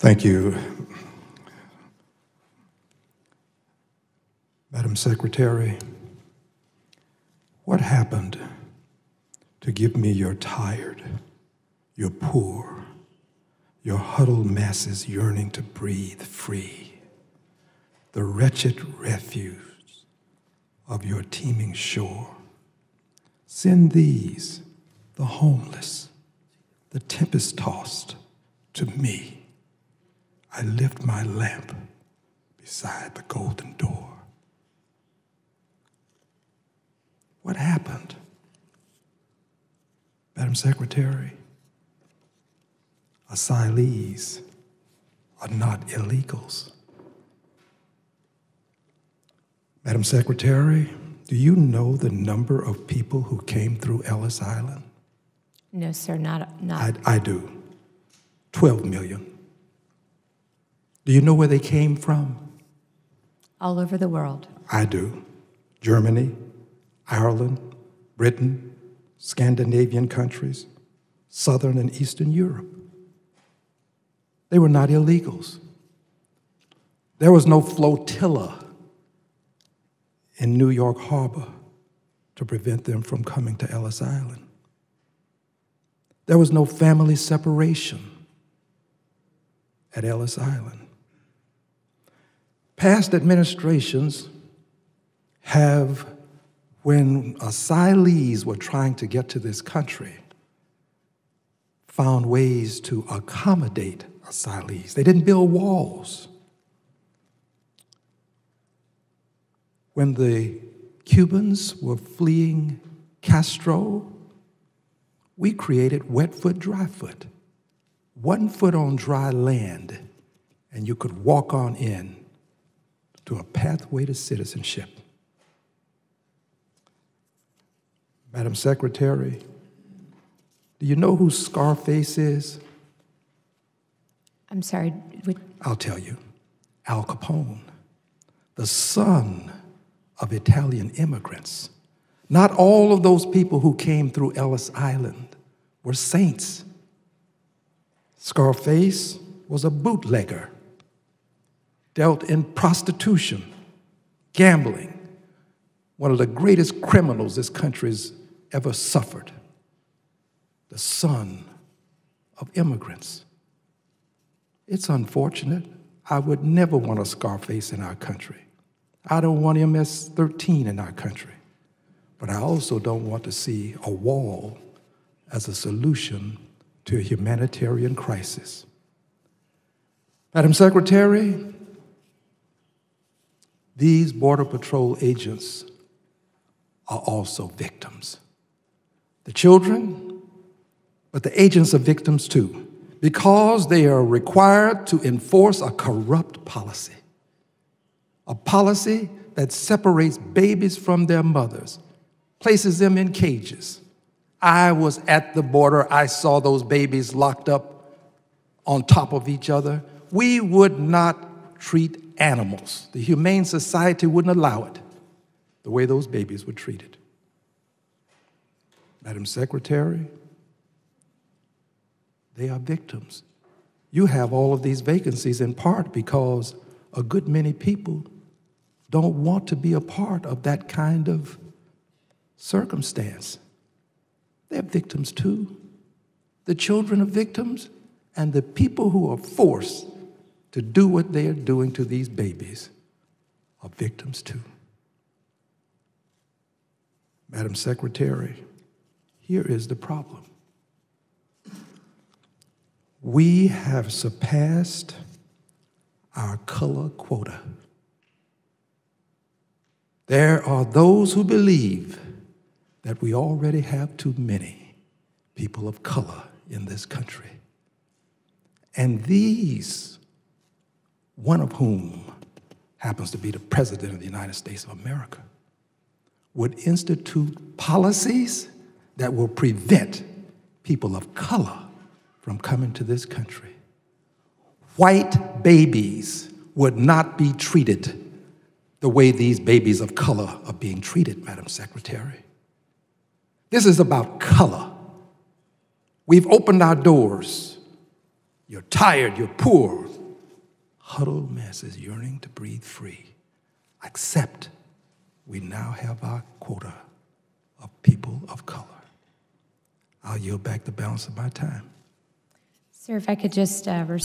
Thank you, Madam Secretary. What happened to give me your tired, your poor, your huddled masses yearning to breathe free, the wretched refuse of your teeming shore? Send these, the homeless, the tempest-tossed, to me. I lift my lamp beside the golden door. What happened? Madam Secretary, asylees are not illegals. Madam Secretary, do you know the number of people who came through Ellis Island? No, sir, not. I do. 12 million. Do you know where they came from? All over the world. I do. Germany, Ireland, Britain, Scandinavian countries, Southern and Eastern Europe. They were not illegals. There was no flotilla in New York Harbor to prevent them from coming to Ellis Island. There was no family separation at Ellis Island. Past administrations have, when asylees were trying to get to this country, found ways to accommodate asylees. They didn't build walls. When the Cubans were fleeing Castro, we created wet foot, dry foot. 1 foot on dry land, and you could walk on in to a pathway to citizenship. Madam Secretary, do you know who Scarface is? I'm sorry. I'll tell you. Al Capone, the son of Italian immigrants. Not all of those people who came through Ellis Island were saints. Scarface was a bootlegger, dealt in prostitution, gambling, one of the greatest criminals this country's ever suffered, the son of immigrants. It's unfortunate. I would never want a Scarface in our country. I don't want MS-13 in our country. But I also don't want to see a wall as a solution to a humanitarian crisis. Madam Secretary, these Border Patrol agents are also victims. The children, but the agents are victims too, because they are required to enforce a corrupt policy, a policy that separates babies from their mothers, places them in cages. I was at the border. I saw those babies locked up on top of each other. We would not treat animals. The Humane Society wouldn't allow it, the way those babies were treated. Madam Secretary, they are victims. You have all of these vacancies in part because a good many people don't want to be a part of that kind of circumstance. They're victims too. The children are victims, and the people who are forced to do what they are doing to these babies are victims too. Madam Secretary, here is the problem. We have surpassed our color quota. There are those who believe that we already have too many people of color in this country. And these, one of whom happens to be the President of the United States of America, would institute policies that will prevent people of color from coming to this country. White babies would not be treated the way these babies of color are being treated, Madam Secretary. This is about color. We've opened our doors. You're tired, you're poor, huddled masses yearning to breathe free, except we now have our quota of people of color. I'll yield back the balance of my time. Sir, if I could just